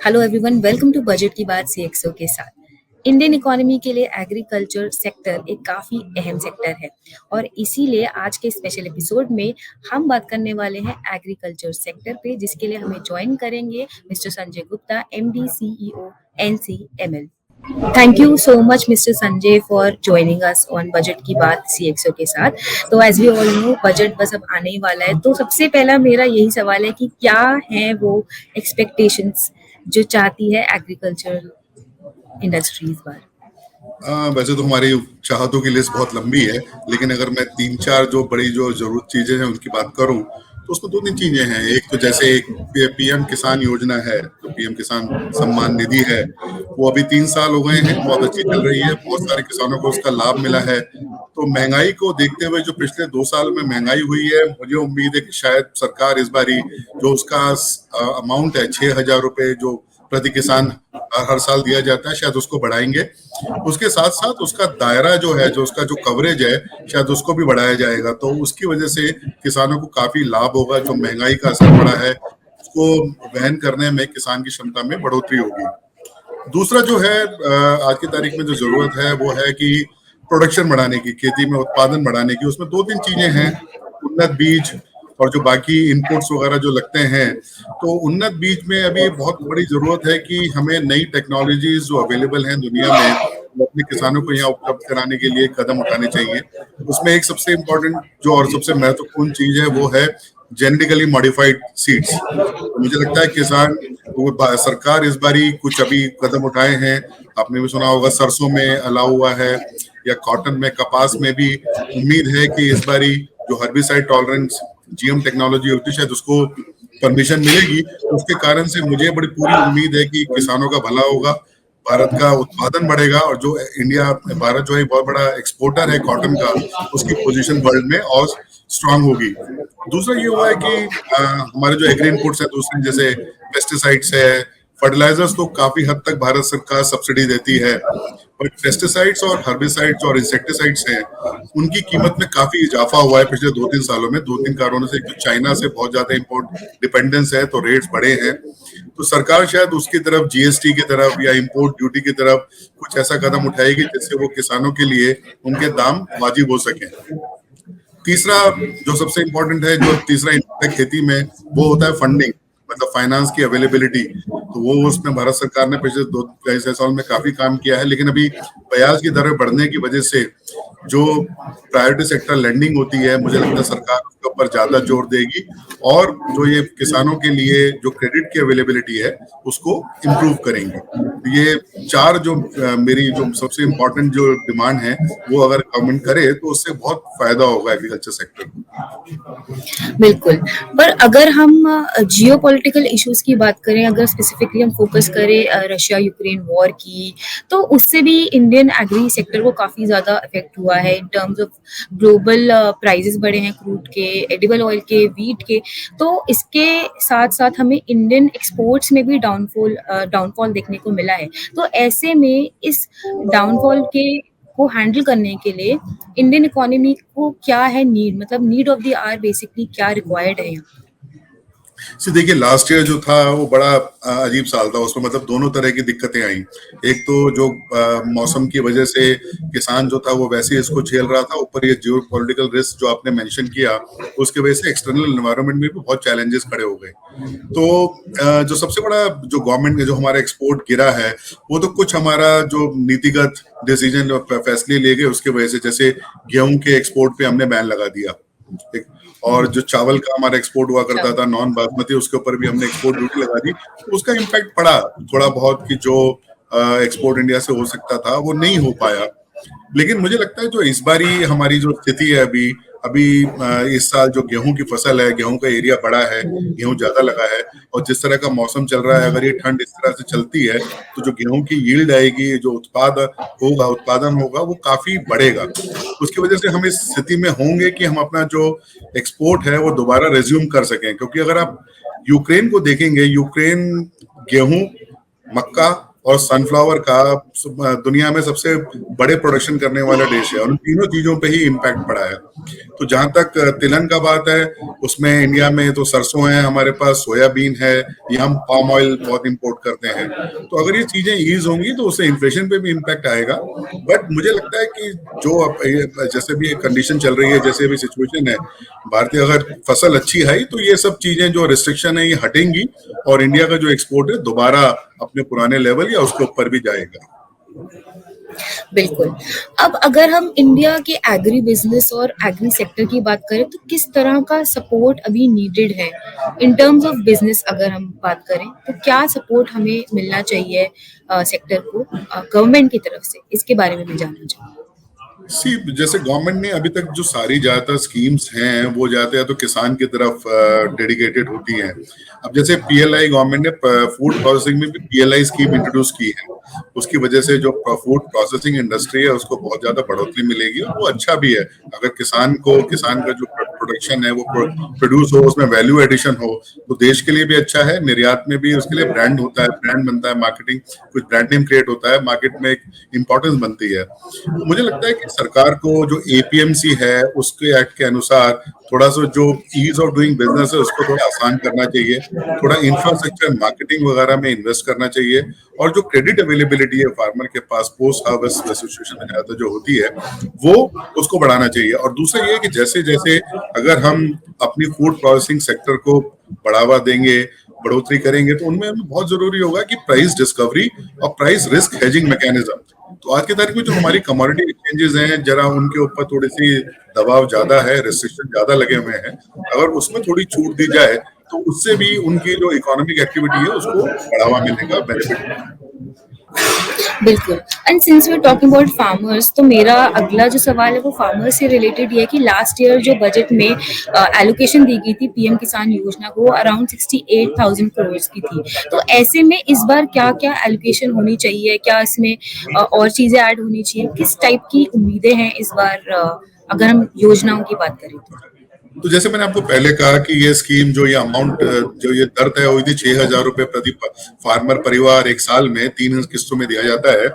Hello everyone, welcome to budget की बात CXO के साथ। इंडियन इकोनॉमी के लिए एग्रीकल्चर सेक्टर एक काफ़ी अहम सेक्टर है और इसीलिए आज के स्पेशल एपिसोड में हम बात करने वाले हैं एग्रीकल्चर सेक्टर पे, जिसके लिए हमें ज्वाइन करेंगे mister Sanjay Gupta, MD CEO NCML. Thank you so much mister Sanjay for joining us on budget की बात सीएक्सओ के साथ। तो as we all know, budget बस अब आने ही वाला है, तो सबसे पहला मेरा यही सवाल है कि क्या है वो एक्सपेक्टेशंस जो चाहती है एग्रीकल्चर इंडस्ट्री इस बार। वैसे तो हमारी चाहतों की लिस्ट बहुत लंबी है, लेकिन अगर मैं तीन चार जो बड़ी जो जरूरत चीजें हैं उनकी बात करूं तो उसमें दो तीन चीजें हैं। एक तो जैसे एक पीएम किसान योजना है, तो पीएम किसान सम्मान निधि है, वो अभी 3 साल हो गए हैं, बहुत अच्छी चल रही है, बहुत सारे किसानों को उसका लाभ मिला है। तो महंगाई को देखते हुए जो पिछले 2 साल में महंगाई हुई है, मुझे उम्मीद है कि शायद सरकार इस बारी जो उसका अमाउंट है 6,000 रुपए जो प्रति किसान हर साल दिया जाता है, शायद उसको बढ़ाएंगे। उसके साथ साथ उसका दायरा जो है, जो उसका जो कवरेज है, शायद उसको भी बढ़ाया जाएगा। तो उसकी वजह से किसानों को काफी लाभ होगा। जो महंगाई का असर पड़ा है उसको वहन करने में किसान की क्षमता में बढ़ोतरी होगी। दूसरा जो है, आज की तारीख में जो जरूरत है वो है कि प्रोडक्शन बढ़ाने की, खेती में उत्पादन बढ़ाने की। उसमें दो तीन चीजें हैं, उन्नत बीज और जो बाकी इनपुट्स वगैरह जो लगते हैं। तो उन्नत बीज में अभी बहुत बड़ी जरूरत है कि हमें नई टेक्नोलॉजीज जो अवेलेबल हैं दुनिया में, वो अपने किसानों को यहाँ उपलब्ध कराने के लिए कदम उठाने चाहिए। उसमें एक सबसे इम्पोर्टेंट जो और सबसे महत्वपूर्ण चीज है वो है जेनेटिकली मॉडिफाइड सीड्स। मुझे लगता है किसान सरकार इस बारी कुछ अभी कदम उठाए हैं। आपने भी सुना होगा सरसों में अलाउ हुआ है, या कॉटन में, कपास में भी। उम्मीद है कि इस बारी जो हर्बिसाइड टॉलरेंस जीएम टेक्नोलॉजी होती है, शायद उसको परमिशन मिलेगी। उसके कारण से मुझे बड़ी पूरी उम्मीद है कि किसानों का भला होगा, भारत का उत्पादन बढ़ेगा, और जो भारत जो है बहुत बड़ा एक्सपोर्टर है कॉटन का, उसकी पोजीशन वर्ल्ड में और स्ट्रांग होगी। दूसरा ये हुआ है कि हमारे जो एग्री इनपुट्स है दूसरे, जैसे पेस्टिसाइड्स है, फर्टिलाइजर्स, तो काफी हद तक भारत सरकार सब्सिडी देती है। बट पेस्टिसाइड्स और हर्बिसाइड्स और इंसेक्टिसाइड्स हैं, उनकी कीमत में काफी इजाफा हुआ है पिछले 2-3 सालों में। 2-3 कारणों से, जो चाइना से बहुत ज्यादा इंपोर्ट डिपेंडेंस है, तो रेट्स बढ़े हैं। तो सरकार शायद उसकी तरफ, जीएसटी की तरफ या इंपोर्ट ड्यूटी की तरफ कुछ ऐसा कदम उठाएगी जिससे वो किसानों के लिए उनके दाम वाजिब हो सके। तीसरा जो सबसे इम्पोर्टेंट है, जो तीसरा इनपुट है खेती में, वो होता है फंडिंग, मतलब फाइनेंस की अवेलेबिलिटी। तो वो उसमें भारत सरकार ने पिछले 2-2.5 साल में काफी काम किया है, लेकिन अभी ब्याज की दरें बढ़ने की वजह से जो प्रायोरिटी सेक्टर लैंडिंग होती है, मुझे लगता है सरकार उसके ऊपर ज्यादा जोर देगी, और जो ये किसानों के लिए जो क्रेडिट की अवेलेबिलिटी है उसको इम्प्रूव करेंगे। ये चार जो मेरी जो सबसे इम्पोर्टेंट जो डिमांड है, वो अगर गवर्नमेंट करे तो उससे बहुत फायदा होगा एग्रीकल्चर सेक्टर को। बिल्कुल। पर अगर हम जियो पॉलिटिकल इश्यूज की बात करें, अगर स्पेसिफिकली हम फोकस करें रशिया यूक्रेन वॉर की, तो उससे भी इंडियन एग्री सेक्टर को काफ़ी ज़्यादा इफेक्ट हुआ है in terms of global prices बढ़े हैं क्रूड के, एडिबल ऑयल के, वीट के। तो इसके साथ साथ हमें इंडियन एक्सपोर्ट्स में भी डाउनफॉल देखने को मिला है। तो ऐसे में इस डाउनफॉल के को हैंडल करने के लिए इंडियन इकोनॉमी को क्या है नीड, मतलब need of the hour basically क्या रिक्वायर्ड है यहाँ। देखिए, लास्ट ईयर जो था वो बड़ा अजीब साल था। उसमें मतलब दोनों तरह की दिक्कतें आई। एक तो जो मौसम की वजह से किसान जो था वो वैसे ही इसको झेल रहा था, ऊपर ये जियो पॉलिटिकल रिस्क जो आपने मेंशन किया, उसकी वजह से एक्सटर्नल एनवायरनमेंट में भी बहुत चैलेंजेस खड़े हो गए। तो जो सबसे बड़ा जो गवर्नमेंट ने जो हमारा एक्सपोर्ट गिरा है, वो तो कुछ हमारा जो नीतिगत डिसीजन फैसले लिए गए उसके वजह से, जैसे गेहूं के एक्सपोर्ट पे हमने बैन लगा दिया, और जो चावल का हमारा एक्सपोर्ट हुआ करता था नॉन बासमती, उसके ऊपर भी हमने एक्सपोर्ट ड्यूटी लगा दी। तो उसका इम्पैक्ट पड़ा थोड़ा बहुत, कि जो एक्सपोर्ट इंडिया से हो सकता था वो नहीं हो पाया। लेकिन मुझे लगता है जो इस बारी हमारी जो स्थिति है अभी अभी इस साल जो गेहूं की फसल है, गेहूं का एरिया बड़ा है, गेहूं ज्यादा लगा है, और जिस तरह का मौसम चल रहा है, अगर ये ठंड इस तरह से चलती है तो जो गेहूं की यील्ड आएगी, जो उत्पादन होगा वो काफी बढ़ेगा। उसकी वजह से हम इस स्थिति में होंगे कि हम अपना जो एक्सपोर्ट है वो दोबारा रेज्यूम कर सकें। क्योंकि अगर आप यूक्रेन को देखेंगे, यूक्रेन गेहूं, मक्का और सनफ्लावर का दुनिया में सबसे बड़े प्रोडक्शन करने वाला देश है, और उन तीनों चीजों पे ही इम्पैक्ट पड़ा है। तो जहां तक तिलहन का बात है, उसमें इंडिया में तो सरसों है, हमारे पास सोयाबीन है, ये हम पाम ऑयल बहुत इंपोर्ट करते हैं। तो अगर ये चीजें ईज होंगी तो उससे इन्फ्लेशन पे भी इम्पैक्ट आएगा। बट मुझे लगता है कि जो अब जैसे भी कंडीशन चल रही है, जैसे भी सिचुएशन है, भारतीय अगर फसल अच्छी है तो ये सब चीजें जो रिस्ट्रिक्शन है ये हटेंगी, और इंडिया का जो एक्सपोर्ट है दोबारा अपने पुराने लेवल या उसके ऊपर भी जाएगा। बिल्कुल। अब अगर हम इंडिया के एग्री बिज़नेस और एग्री सेक्टर की बात करें तो किस तरह का सपोर्ट अभी नीडेड है? इन टर्म्स ऑफ बिज़नेस अगर हम बात करें तो क्या सपोर्ट हमें मिलना चाहिए सेक्टर को गवर्नमेंट की तरफ से? इसके बारे में मैं जानना चाहूँगी। सी जैसे गवर्नमेंट ने अभी तक जो सारी ज्यादातर स्कीम्स हैं वो ज्यादा या तो किसान की तरफ डेडिकेटेड होती हैं। अब जैसे पीएलआई, गवर्नमेंट ने फूड प्रोसेसिंग में भी पीएलआई स्कीम इंट्रोड्यूस की है। उसकी वजह से जो फूड प्रोसेसिंग इंडस्ट्री है उसको बहुत ज्यादा बढ़ोतरी मिलेगी, और वो अच्छा भी है। अगर किसान का जो प्रोडक्शन है वो प्रोड्यूस हो, उसमें वैल्यू एडिशन हो, तो देश के लिए भी अच्छा है, निर्यात में भी उसके लिए ब्रांड होता है, ब्रांड बनता है, मार्केटिंग कुछ ब्रांड नेम क्रिएट होता है, मार्केट में एक इंपॉर्टेंस बनती है। तो मुझे लगता है कि सरकार को जो एपीएमसी है उसके एक्ट के अनुसार थोड़ा सा जो ईज ऑफ डूइंग बिजनेस है उसको थोड़ा आसान करना चाहिए, थोड़ा इंफ्रास्ट्रक्चर मार्केटिंग वगैरह में इन्वेस्ट करना चाहिए, और जो क्रेडिट अवेलेबिलिटी है फार्मर के पास पोस्ट हार्वेस्ट सिचुएशन में ज्यादा जो होती है वो उसको बढ़ाना चाहिए। और दूसरा ये है कि जैसे जैसे अगर हम अपनी फूड प्रोसेसिंग सेक्टर को बढ़ावा देंगे, बढ़ोतरी करेंगे, तो उनमें हमें बहुत जरूरी होगा कि प्राइस डिस्कवरी और प्राइस रिस्क हेजिंग मैकेनिज्म। तो आज की तारीख में जो हमारी कमोडिटी एक्सचेंजेस हैं, जरा उनके ऊपर थोड़ी सी दबाव ज्यादा है, रिस्ट्रिक्शन ज्यादा लगे हुए हैं। अगर उसमें थोड़ी छूट दी जाए तो उससे भी उनकी जो इकोनॉमिक एक्टिविटी है उसको बढ़ावा मिलेगा, बेनिफिट। बिल्कुल। And since we are talking about farmers तो मेरा अगला जो सवाल है वो फार्मर्स से रिलेटेड ये है कि लास्ट ईयर जो बजट में एलोकेशन दी गई थी पीएम किसान योजना को अराउंड 68,000 करोड़ की थी। तो ऐसे में इस बार क्या-क्या एलोकेशन होनी चाहिए? क्या इसमें और चीजें ऐड होनी चाहिए? किस टाइप की उम्मीदें हैं इस बार अगर हम योजनाओं की बात करें तो? तो जैसे मैंने आपको पहले कहा कि ये स्कीम जो ये अमाउंट जो ये दर तय हुई थी 6,000 रुपए प्रति फार्मर परिवार एक साल में 3 किस्तों में दिया जाता है।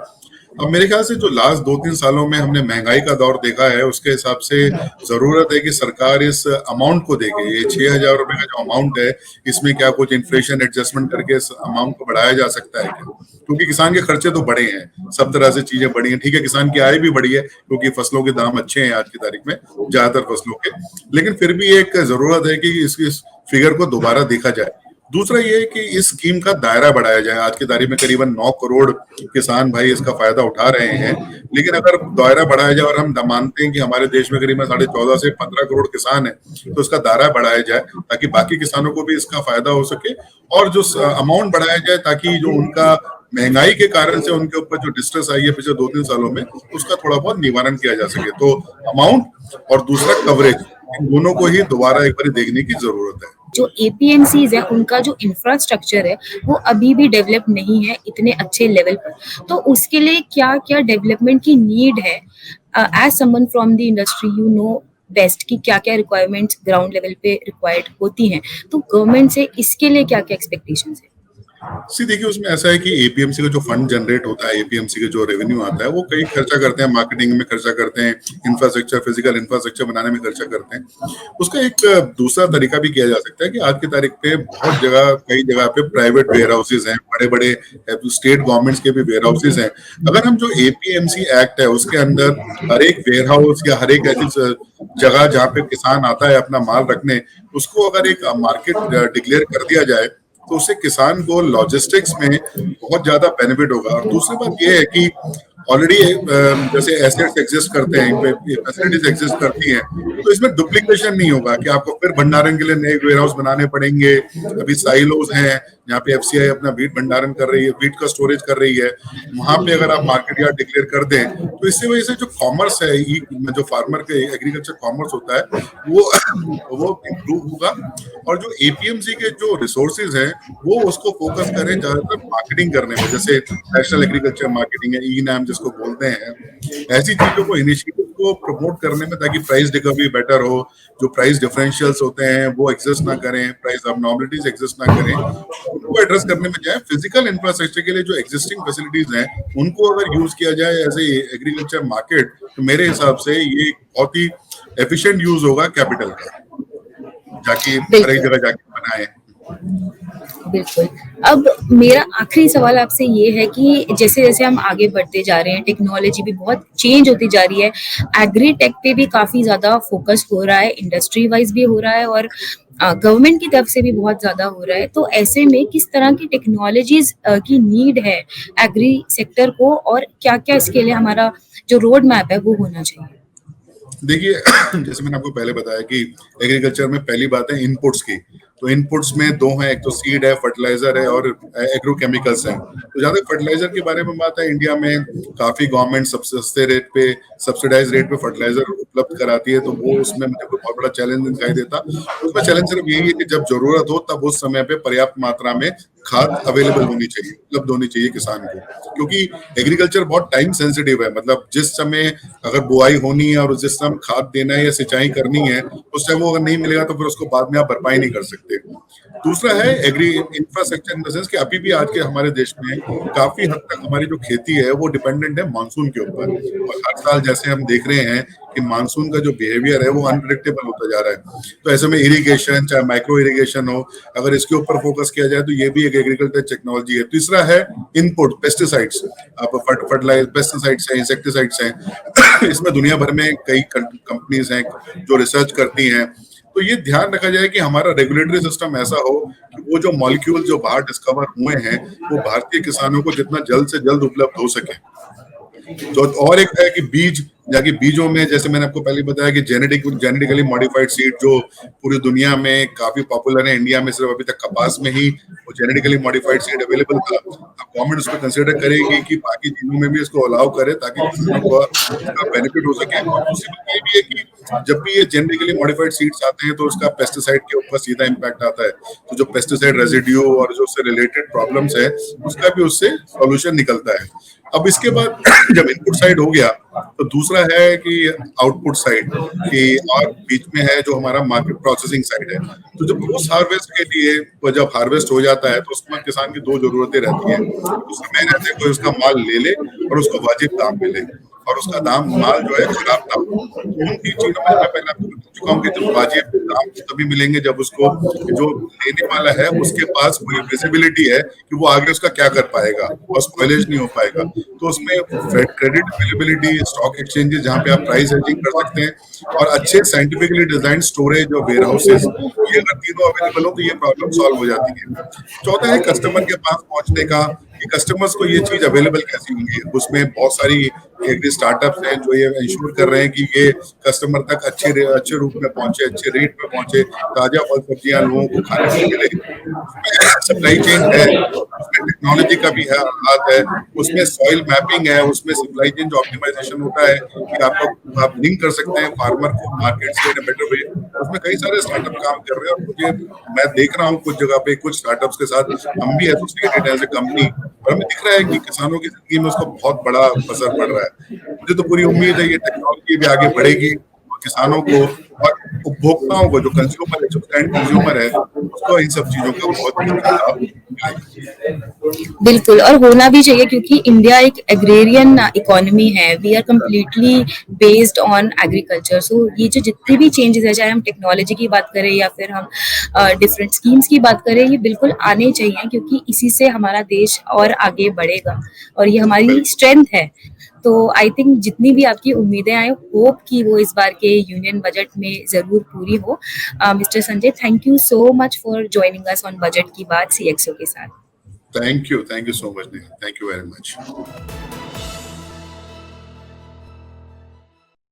अब मेरे ख्याल से जो लास्ट 2-3 सालों में हमने महंगाई का दौर देखा है उसके हिसाब से जरूरत है कि सरकार इस अमाउंट को देखे। ये 6,000 रुपए का जो अमाउंट है इसमें क्या कुछ इन्फ्लेशन एडजस्टमेंट करके इस अमाउंट को बढ़ाया जा सकता है क्या? क्योंकि किसान के खर्चे तो बढ़े हैं, सब तरह से चीजें बढ़ी हैं। ठीक है, किसान की आय भी बढ़ी है क्योंकि फसलों के दाम अच्छे हैं आज की तारीख में ज्यादातर फसलों के, लेकिन फिर भी एक जरूरत है कि इसकी फिगर को दोबारा देखा जाए। दूसरा ये है कि इस स्कीम का दायरा बढ़ाया जाए। आज की तारीख में करीबन 9 करोड़ किसान भाई इसका फायदा उठा रहे हैं, लेकिन अगर दायरा बढ़ाया जाए और हम मानते हैं कि हमारे देश में करीबन 14.5 से 15 करोड़ किसान है, तो इसका दायरा बढ़ाया जाए ताकि बाकी किसानों को भी इसका फायदा हो सके, और जो अमाउंट बढ़ाया जाए ताकि जो उनका महंगाई के कारण से उनके ऊपर जो डिस्ट्रेस आई है पिछले 2-3 सालों में उसका थोड़ा बहुत निवारण किया जा सके। तो अमाउंट और दूसरा कवरेज, इन दोनों को ही दोबारा एक बार देखने की जरूरत है। जो एपीएमसीज है उनका जो इंफ्रास्ट्रक्चर है वो अभी भी डेवलप नहीं है इतने अच्छे लेवल पर, तो उसके लिए क्या क्या डेवलपमेंट की नीड है? As someone from the industry you know best कि क्या क्या रिक्वायरमेंट्स ग्राउंड लेवल पे रिक्वायर्ड होती हैं, तो गवर्नमेंट से इसके लिए क्या क्या एक्सपेक्टेशंस है? देखिए, उसमें ऐसा है कि एपीएमसी का जो फंड जनरेट होता है, एपीएमसी का जो रेवेन्यू आता है वो कई खर्चा करते हैं, मार्केटिंग में खर्चा करते हैं, इंफ्रास्ट्रक्चर फिजिकल इंफ्रास्ट्रक्चर बनाने में खर्चा करते हैं। उसका एक दूसरा तरीका भी किया जा सकता है कि आज की तारीख पे बहुत जगह कई जगह पे प्राइवेट वेयर हाउसेज हैं, बड़े बड़े स्टेट गवर्नमेंट्स के भी वेयर हाउसेज हैं। अगर हम जो एपीएमसी एक्ट है उसके अंदर हर एक वेयर हाउस या हर एक ऐसी जगह जहाँ पे किसान आता है अपना माल रखने, उसको अगर एक मार्केट डिक्लेयर कर दिया जाए तो उससे किसान को लॉजिस्टिक्स में बहुत ज्यादा बेनिफिट होगा। और दूसरी बात यह है कि ऑलरेडी जैसे एसेट्स एग्जिस्ट करते हैं, फैसिलिटीज एग्जिस्ट करती हैं, तो इसमें डुप्लीकेशन नहीं होगा कि आपको फिर भंडारण के लिए नए वेयर हाउस बनाने पड़ेंगे। अभी साइलोज हैं जहाँ पे एफसीआई अपना वीट भंडारण कर रही है, वीट का स्टोरेज कर रही है, वहां पे अगर आप मार्केट यार्ड डिक्लेयर कर दें तो इससे वजह से जो कॉमर्स है, जो फार्मर के एग्रीकल्चर कॉमर्स होता है वो इम्प्रूव होगा। और जो एपीएमसी के जो रिसोर्सेज हैं वो उसको फोकस करें ज्यादातर मार्केटिंग करने में, जैसे नेशनल एग्रीकल्चर मार्केटिंग है, ई नाम जिसको बोलते हैं, ऐसी चीजों को इनिशिएटिव को प्रमोट करने में, ताकि प्राइस रिकवरी बेटर हो, जो प्राइस डिफरेंशियल्स होते हैं वो एग्जिस्ट ना करें, प्राइस अबनॉर्मलिटीज एग्जिस्ट ना करें, उनको एड्रेस करने में जाए। फिजिकल इंफ्रास्ट्रक्चर के लिए जो एग्जिस्टिंग फैसिलिटीज हैं उनको अगर यूज किया जाए एज ए एग्रीकल्चर मार्केट, तो मेरे हिसाब से ये बहुत ही एफिशिएंट यूज होगा कैपिटल का, जाके हर एक बिल्कुल। जगह जाके बनाए। बिल्कुल। अब मेरा आखिरी सवाल आपसे ये है कि जैसे-जैसे हम आगे बढ़ते जा रहे हैं, टेक्नोलॉजी भी बहुत चेंज होती जा रही है, एग्री टेक पे भी काफ़ी ज़्यादा फ़ोकस हो रहा है, इंडस्ट्री वाइज़ भी हो रहा है और गवर्नमेंट की तरफ से भी बहुत ज़्यादा हो रहा है। तो ऐसे में किस तरह की टेक्नोलॉजीज़ की नीड है एग्री सेक्टर को और क्या-क्या इसके लिए हमारा जो रोड मैप है वो होना चाहिए? देखिए जैसे मैंने आपको पहले बताया कि एग्रीकल्चर में पहली बात है इनपुट्स की। तो इनपुट्स में दो हैं, एक तो सीड है, फर्टिलाइजर है और एग्रोकेमिकल्स हैं। तो ज्यादा फर्टिलाइजर के बारे में बात है, इंडिया में काफी गवर्नमेंट सस्ते रेट पे, सब्सिडाइज रेट पे फर्टिलाइजर उपलब्ध कराती है, तो वो उसमें मुझे कोई बहुत बड़ा चैलेंज दिखाई देता। उसमें चैलेंज सिर्फ यही है कि जब जरूरत हो तब उस समय पे पर्याप्त मात्रा में खाद अवेलेबल होनी चाहिए, उपलब्ध होनी चाहिए किसान को, क्योंकि एग्रीकल्चर बहुत टाइम सेंसिटिव है। मतलब जिस समय अगर बुआई होनी है और जिस समय खाद देना है या सिंचाई करनी है, उस टाइम वो अगर नहीं मिलेगा तो फिर उसको बाद में आप भरपाई नहीं कर सकते। दूसरा है agri infrastructure, in the sense कि अभी भी आज के हमारे देश में काफी हद तक हमारी जो खेती है वो डिपेंडेंट है मानसून के ऊपर, और हर साल जैसे हम देख रहे हैं कि मानसून का जो बिहेवियर है वो अनप्रेडिक्टेबल होता जा रहा है। तो ऐसे में इरिगेशन, चाहे माइक्रो इरिगेशन हो, अगर इसके ऊपर फोकस किया जाए तो ये भी एक एग्रीकल्चर टेक्नोलॉजी है। तीसरा है इनपुट, पेस्टिसाइड्स। आप फर्टिलाइज पेस्टिसाइड्स हैं, इंसेक्टिसाइड्स हैं इसमें दुनिया भर में कई कंपनीज हैं जो रिसर्च करती हैं। तो ये ध्यान रखा जाए कि हमारा रेगुलेटरी सिस्टम ऐसा हो कि वो जो मॉलिक्यूल जो बाहर डिस्कवर हुए हैं वो भारतीय किसानों को जितना जल्द से जल्द उपलब्ध हो सके। तो और एक है कि बीज, जाके बीजों में जैसे मैंने आपको पहले बताया कि जेनेटिकली मॉडिफाइड सीड जो पूरी दुनिया में काफी पॉपुलर है, इंडिया में सिर्फ अभी तक कपास में ही वो जेनेटिकली मॉडिफाइड सीड अवेलेबल था। अब गवर्नमेंट उसको कंसिडर करेगी कि बाकी चीजों में भी इसको अलाउ करे ताकि किसानों को उसका बेनिफिट हो सके। और दूसरी बात ये भी है कि जब भी ये जेनेटिकली मॉडिफाइड सीड्स आते हैं तो उसका पेस्टिसाइड के ऊपर सीधा इम्पैक्ट आता है, तो जो पेस्टिसाइड रेजिड्यू और जो उससे रिलेटेड प्रॉब्लम्स है उसका भी उससे सॉल्यूशन निकलता है। अब इसके बाद जब इनपुट साइड हो गया तो दूसरा है कि आउटपुट साइड की, और बीच में है जो हमारा मार्केट प्रोसेसिंग साइड है। तो जब पोस्ट हार्वेस्ट के लिए, तो जब हार्वेस्ट हो जाता है तो उसमें किसान की दो जरूरतें रहती है। उस समय रहते हैं कोई उसका माल ले ले और उसको वाजिब दाम मिले, और उसका दाम माल जो है खराब ना हो। तो उन तीन चीजों में मैं पहले आपको बता चुका हूँ कि जब वाजिब दाम तभी मिलेंगे जब उसको, जो लेने वाला है उसके पास पूरी विजिबिलिटी है कि वो आगे उसका क्या कर पाएगा और स्पॉइलेज नहीं हो पाएगा। तो उसमें क्रेडिट अवेलेबिलिटी, स्टॉक एक्सचेंजेस जहाँ पे आप प्राइस हेजिंग कर सकते हैं, और अच्छे साइंटिफिकली डिजाइन स्टोरेज और वेयर हाउसेस, ये अगर तीनों अवेलेबल हो तो ये प्रॉब्लम सॉल्व हो जाती है। चौथा है कस्टमर के पास पहुंचने का, कि कस्टमर्स को ये चीज अवेलेबल कैसी होंगी। उसमें बहुत सारी एग्री स्टार्टअप्स हैं जो ये इंश्योर कर रहे हैं कि ये कस्टमर तक अच्छे रूप में पहुंचे, अच्छे रेट पे पहुंचे, ताजा फल सब्जियां लोगों को खाने को मिले। सप्लाई चेन है, उसमें टेक्नोलॉजी का भी है, हाथ है, उसमें सॉइल मैपिंग है, उसमें सप्लाई चेन जो ऑप्टिमाइजेशन होता है कि आप लिंक कर सकते हैं फार्मर को मार्केट से इन अ बेटर वे। उसमें कई सारे स्टार्टअप काम कर रहे हैं, और मुझे, मैं देख रहा हूँ कुछ जगह पे कुछ स्टार्टअप्स के साथ हम भी एसोसिएटेड एज ए कंपनी, और हमें दिख रहा है कि किसानों की जिंदगी में उसका बहुत बड़ा असर पड़ रहा है। मुझे तो पूरी उम्मीद है ये टेक्नोलॉजी भी आगे बढ़ेगी और किसानों को और उपभोक्ताओं को, जो कंज्यूमर है, जो एंड कंज्यूमर है, उसको इन सब चीजों का बहुत बेहतर लाभ मिलेगा। बिल्कुल, और होना भी चाहिए क्योंकि इंडिया एक एग्रेरियन इकोनॉमी है। We are completely based on agriculture. So ये जो जितनी भी चेंजेस है, चाहे हम टेक्नोलॉजी की बात करें या फिर हम डिफरेंट स्कीम्स की बात करें, ये बिल्कुल आने चाहिए क्योंकि इसी से हमारा देश और आगे बढ़ेगा और ये हमारी स्ट्रेंथ है। तो आई थिंक जितनी भी आपकी उम्मीदें आए, होप कि वो इस बार के यूनियन बजट में ज़रूर पूरी हो। Mister Sanjay, thank you so much for joining us on budget की बात सीएक्सओ के साथ। Thank you so much, thank you very much.